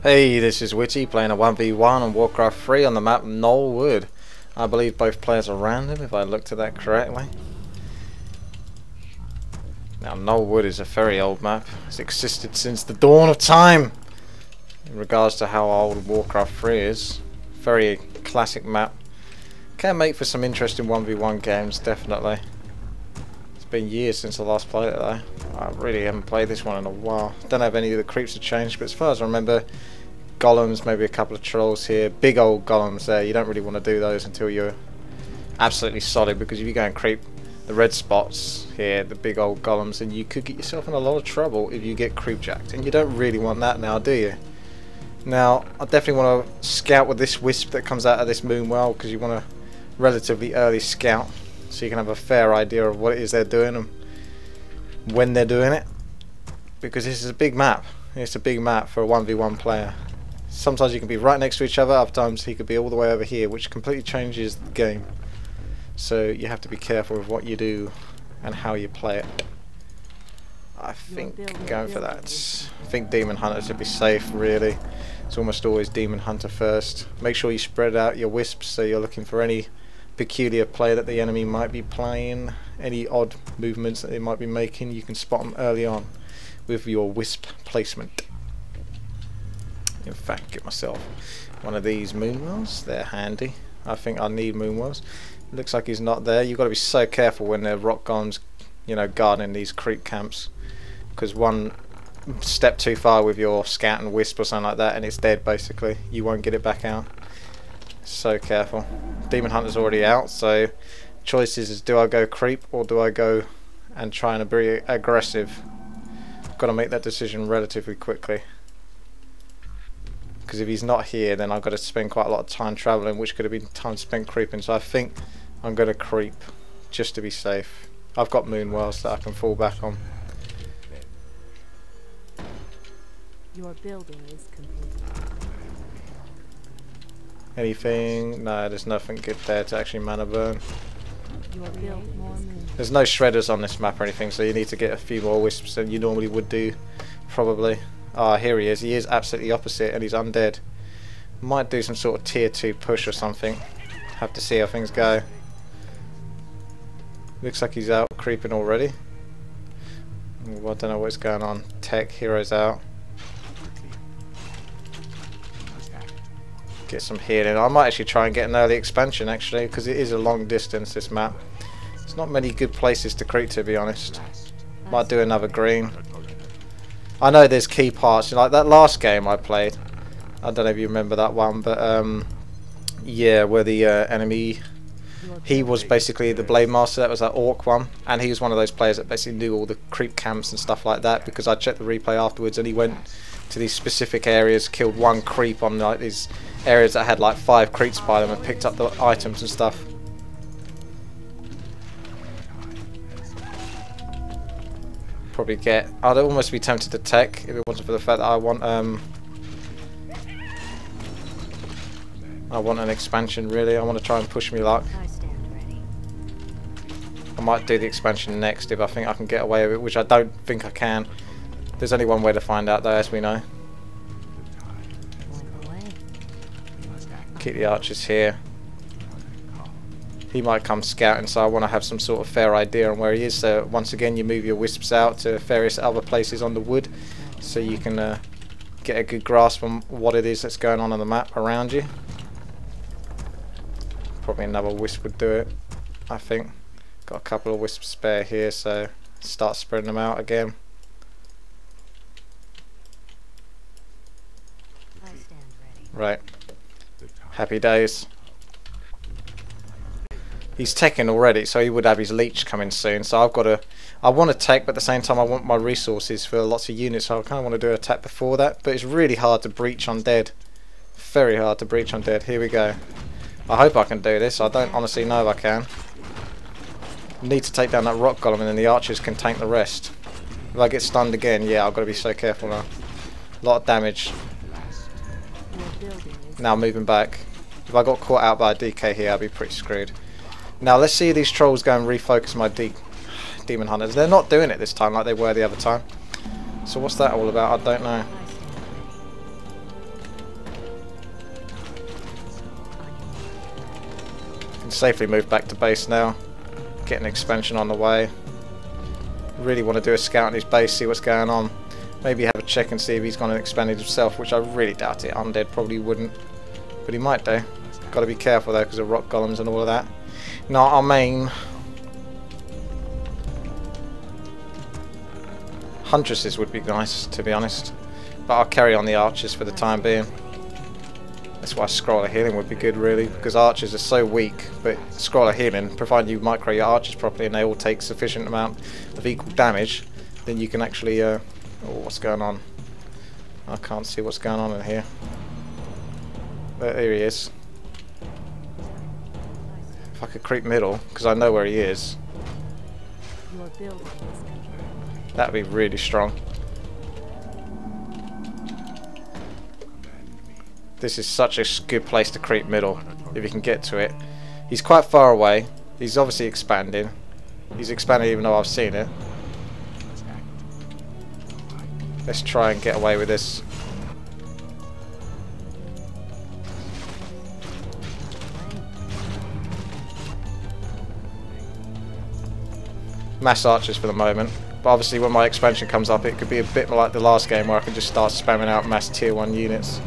Hey, this is WTii playing a 1v1 on Warcraft 3 on the map Gnoll Wood. I believe both players are random, if I looked at that correctly. Now, Gnoll Wood is a very old map. It's existed since the dawn of time. In regards to how old Warcraft 3 is. Very classic map. Can make for some interesting 1v1 games, definitely. It's been years since I last played it though. I really haven't played this one in a while. Don't know if any of the creeps have changed, but as far as I remember, golems, maybe a couple of trolls here. Big old golems there. You don't really want to do those until you're absolutely solid, because if you go and creep the red spots here, the big old golems, then you could get yourself in a lot of trouble if you get creep jacked. And you don't really want that now, do you? Now, I definitely want to scout with this wisp that comes out of this moon well, because you want to relatively early scout so you can have a fair idea of what it is they're doing and when they're doing it, because this is a big map. It's a big map for a 1v1 player. Sometimes you can be right next to each other, other times he could be all the way over here, which completely changes the game. So you have to be careful with what you do and how you play it. I think going for that. I think Demon Hunter should be safe, really. It's almost always Demon Hunter first. Make sure you spread out your wisps so you're looking for any peculiar play that the enemy might be playing, any odd movements that they might be making. You can spot them early on with your wisp placement. In fact, get myself one of these moonwells. They're handy. I think I need moonwells. Looks like he's not there. You've got to be so careful when they're rock golems, you know, guarding these creep camps, because one step too far with your scout and wisp or something like that and it's dead basically. You won't get it back out. So careful. Demon Hunter's already out, so choice is do I go creep or do I go and try and be aggressive? Got to make that decision relatively quickly, because if he's not here then I've got to spend quite a lot of time travelling, which could have been time spent creeping. So I think I'm going to creep just to be safe. I've got moonwells that I can fall back on. Your building is complete. Anything? No, there's nothing good there to actually mana burn. There's no shredders on this map or anything, so you need to get a few more wisps than you normally would do, probably. Ah, here he is. He is absolutely opposite, and he's undead. Might do some sort of tier 2 push or something. Have to see how things go. Looks like he's out creeping already. Ooh, I don't know what's going on. Tech, heroes out. Get some healing. I might actually try and get an early expansion actually, because it is a long distance, this map. There's not many good places to creep, to be honest. Might do another green. I know there's key parts, like that last game I played. I don't know if you remember that one, but yeah, where the enemy, he was basically the Blade Master. That was that Orc one, and he was one of those players that basically knew all the creep camps and stuff like that, because I checked the replay afterwards and he went to these specific areas, killed one creep on like these areas that had like 5 creeps by them, and picked up the items and stuff. Probably get, I'd almost be tempted to tech if it wasn't for the fact that I want an expansion really. I want to try and push me luck. I might do the expansion next if I think I can get away with it, which I don't think I can. There's only one way to find out though, as we know. Keep the archers here. He might come scouting, so I want to have some sort of fair idea on where he is. So once again, you move your wisps out to various other places on the wood, so you can get a good grasp on what it is that's going on the map around you. Probably another wisp would do it, I think. Got a couple of wisps spare here, so start spreading them out again. Right. Happy days. He's teching already, so he would have his leech coming soon. So I've got to, I want to tech, but at the same time I want my resources for lots of units, so I kind of want to do a tech before that. But it's really hard to breach Undead. Very hard to breach Undead. Here we go. I hope I can do this. I don't honestly know if I can. Need to take down that rock golem, and then the archers can tank the rest. If I get stunned again, yeah, I've got to be so careful now. A lot of damage. Now moving back. If I got caught out by a DK here, I'd be pretty screwed. Now let's see these trolls go and refocus my demon hunters. They're not doing it this time like they were the other time. So what's that all about? I don't know. safely move back to base now. Get an expansion on the way. Really want to do a scout on his base, see what's going on. Maybe have a check and see if he's gone and expanded himself, which I really doubt it. Undead probably wouldn't, but he might do. Got to be careful though because of rock golems and all of that. Not our main. Huntresses would be nice, to be honest, but I'll carry on the archers for the time being. That's why Scroll of Healing would be good, really, because archers are so weak, but Scroll of Healing, provided you micro your archers properly and they all take sufficient amount of equal damage, then you can actually... oh, what's going on? I can't see what's going on in here. There he is. If I could creep middle, because I know where he is, that would be really strong. This is such a good place to creep middle, if you can get to it. He's quite far away. He's obviously expanding. He's expanding even though I've seen it. Let's try and get away with this. Mass archers for the moment. But obviously when my expansion comes up, it could be a bit like the last game where I can just start spamming out mass tier 1 units.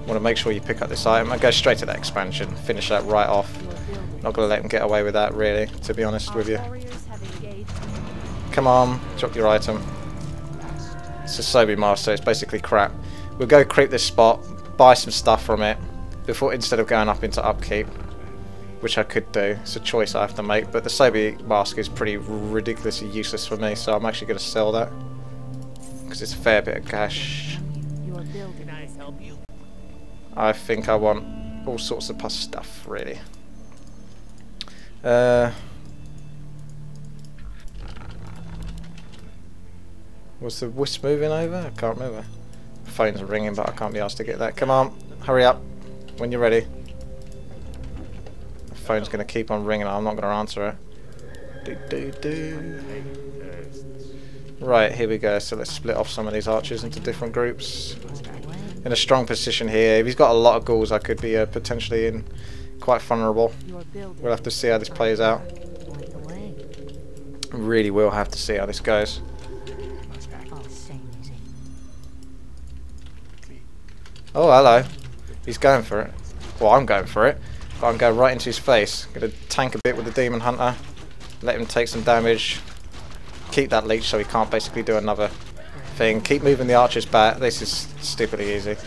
Want to make sure you pick up this item and go straight to that expansion, finish that right off. Not going to let them get away with that, really, to be honest with you. Come on, drop your item. It's a Sobi Master, it's basically crap. We'll go creep this spot, buy some stuff from it, before instead of going up into upkeep, which I could do. It's a choice I have to make, but the Sobi Mask is pretty ridiculously useless for me, so I'm actually going to sell that, because it's a fair bit of cash. I think I want all sorts of stuff, really. Was the wisp moving over? I can't remember. Phone's ringing, but I can't be asked to get that. Come on, hurry up when you're ready. The phone's going to keep on ringing. I'm not going to answer it. Right, here we go. So let's split off some of these archers into different groups. In a strong position here. If he's got a lot of ghouls, I could be potentially in quite vulnerable. We'll have to see how this plays out. Really will have to see how this goes. Oh, hello. He's going for it. Well, I'm going for it. But I'm going right into his face. Going to tank a bit with the Demon Hunter. Let him take some damage. Keep that leech so he can't basically do another thing. Keep moving the archers back. This is stupidly easy.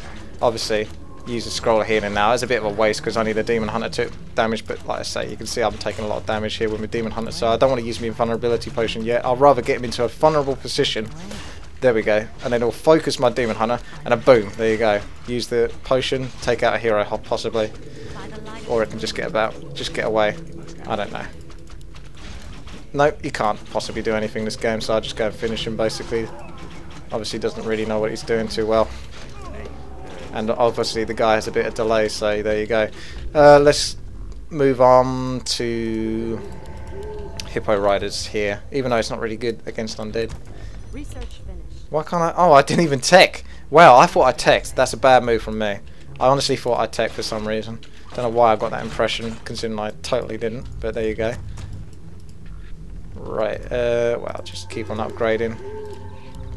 Obviously, use the Scroll of Healing now. It's a bit of a waste because only the Demon Hunter took damage, but like I say, you can see I'm taking a lot of damage here with my Demon Hunter, so I don't want to use my Invulnerability Potion yet. I'll rather get him into a vulnerable position. There we go. And then it'll focus my Demon Hunter, and a boom, there you go. Use the potion, take out a hero possibly. Or it can just get away. I don't know. Nope, he can't possibly do anything this game, so I'll just go and finish him basically. Obviously doesn't really know what he's doing too well. And obviously the guy has a bit of delay, so there you go. Let's move on to Hippo Riders here, even though it's not really good against Undead. Research finished. Why can't I? Oh, I didn't even tech. Wow, I thought I teched. That's a bad move from me. I honestly thought I teched for some reason. Don't know why I got that impression, considering I totally didn't, but there you go. Right, well, just keep on upgrading.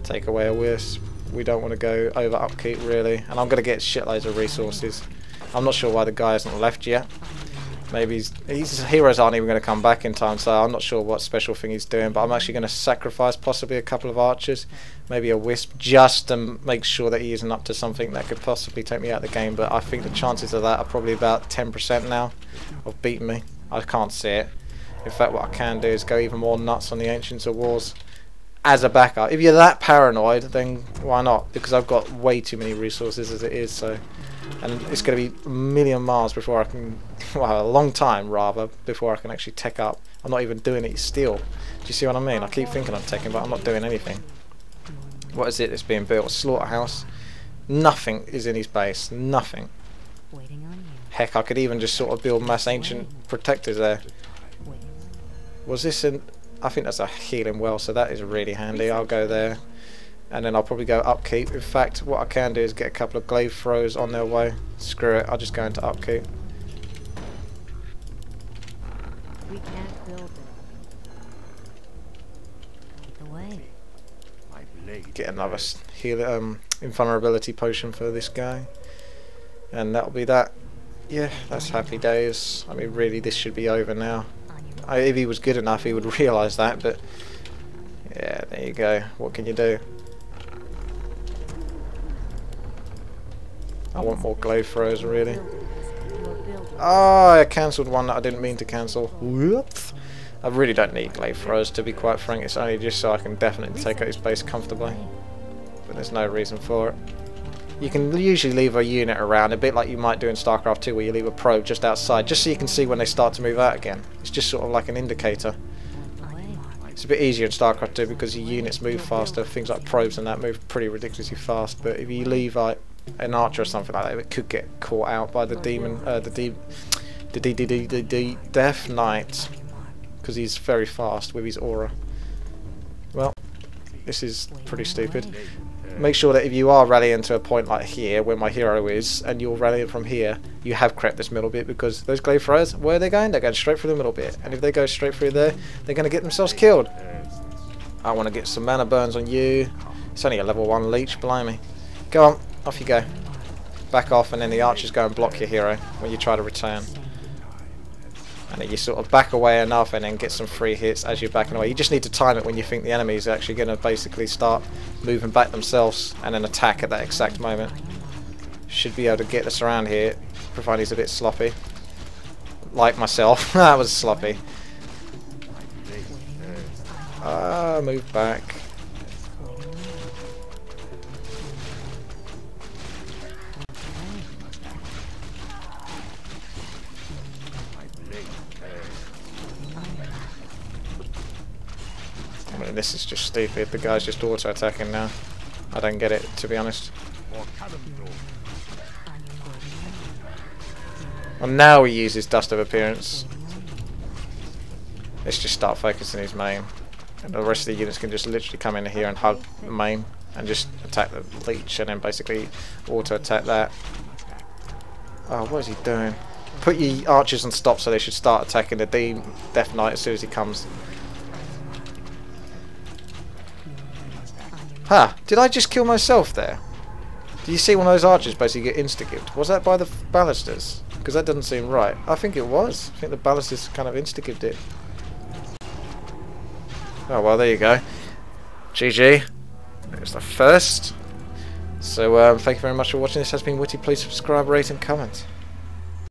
Take away a wisp. We don't want to go over upkeep, really. And I'm going to get shitloads of resources. I'm not sure why the guy hasn't left yet. Maybe his heroes aren't even going to come back in time, so I'm not sure what special thing he's doing, but I'm actually going to sacrifice possibly a couple of archers, maybe a wisp, just to make sure that he isn't up to something that could possibly take me out of the game, but I think the chances of that are probably about 10% now of beating me. I can't see it. In fact, what I can do is go even more nuts on the Ancients of Wars as a backup. If you're that paranoid, then why not? Because I've got way too many resources as it is, so... And it's going to be a million miles before I can... Well, a long time, rather, before I can actually tech up. I'm not even doing it still. Do you see what I mean? I keep thinking I'm teching, but I'm not doing anything. What is it that's being built? A slaughterhouse? Nothing is in his base. Nothing. Heck, I could even just sort of build mass ancient protectors there. Was this an... I think that's a healing well, so that is really handy. I'll go there. And then I'll probably go upkeep. In fact, what I can do is get a couple of glaive throws on their way. Screw it, I'll just go into upkeep. We can't build it. Out the way. Get another heal, invulnerability potion for this guy, and that'll be that. Yeah, that's happy days. I mean, really, this should be over now. If he was good enough, he would realise that, but yeah, there you go. What can you do? I want more glaive throws, really. Oh, I cancelled one that I didn't mean to cancel. Whoops. I really don't need glaive throws, to be quite frank. It's only just so I can definitely take out his base comfortably. But there's no reason for it. You can usually leave a unit around, a bit like you might do in StarCraft 2, where you leave a probe just outside, just so you can see when they start to move out again. It's just sort of like an indicator. It's a bit easier in StarCraft 2 because your units move faster. Things like probes and that move pretty ridiculously fast. But if you leave like an archer or something like that, it could get caught out by the demon, the Death Knight, because he's very fast with his aura. Well, this is pretty stupid. Make sure that if you are rallying to a point like here, where my hero is, and you're rallying from here, you have crept this middle bit, because those glaive throwers, where are they going? They're going straight through the middle bit. And if they go straight through there, they're going to get themselves killed. I want to get some mana burns on you. It's only a level 1 leech, blimey. Go on, off you go. Back off, and then the archers go and block your hero when you try to return. And then you sort of back away enough and then get some free hits as you're backing away. You just need to time it when you think the enemy is actually going to basically start moving back themselves, and then attack at that exact moment. Should be able to get us around here, provided he's a bit sloppy. Like myself. That was sloppy. Move back. I mean, this is just stupid. The guy's just auto-attacking now. I don't get it, to be honest. Well, now he uses Dust of Appearance. Let's just start focusing his main. And the rest of the units can just literally come in here and hug the main and just attack the leech, and then basically auto-attack that. Oh, what is he doing? Put your archers on stop, so they should start attacking the Death Knight as soon as he comes. Huh, did I just kill myself there? Do you see one of those archers basically get insta-gibbed? Was that by the ballistas? Because that doesn't seem right. I think it was. I think the ballistas kind of insta-gibbed it. Oh well, there you go. GG. There's the first. So thank you very much for watching. This has been Witty. Please subscribe, rate and comment.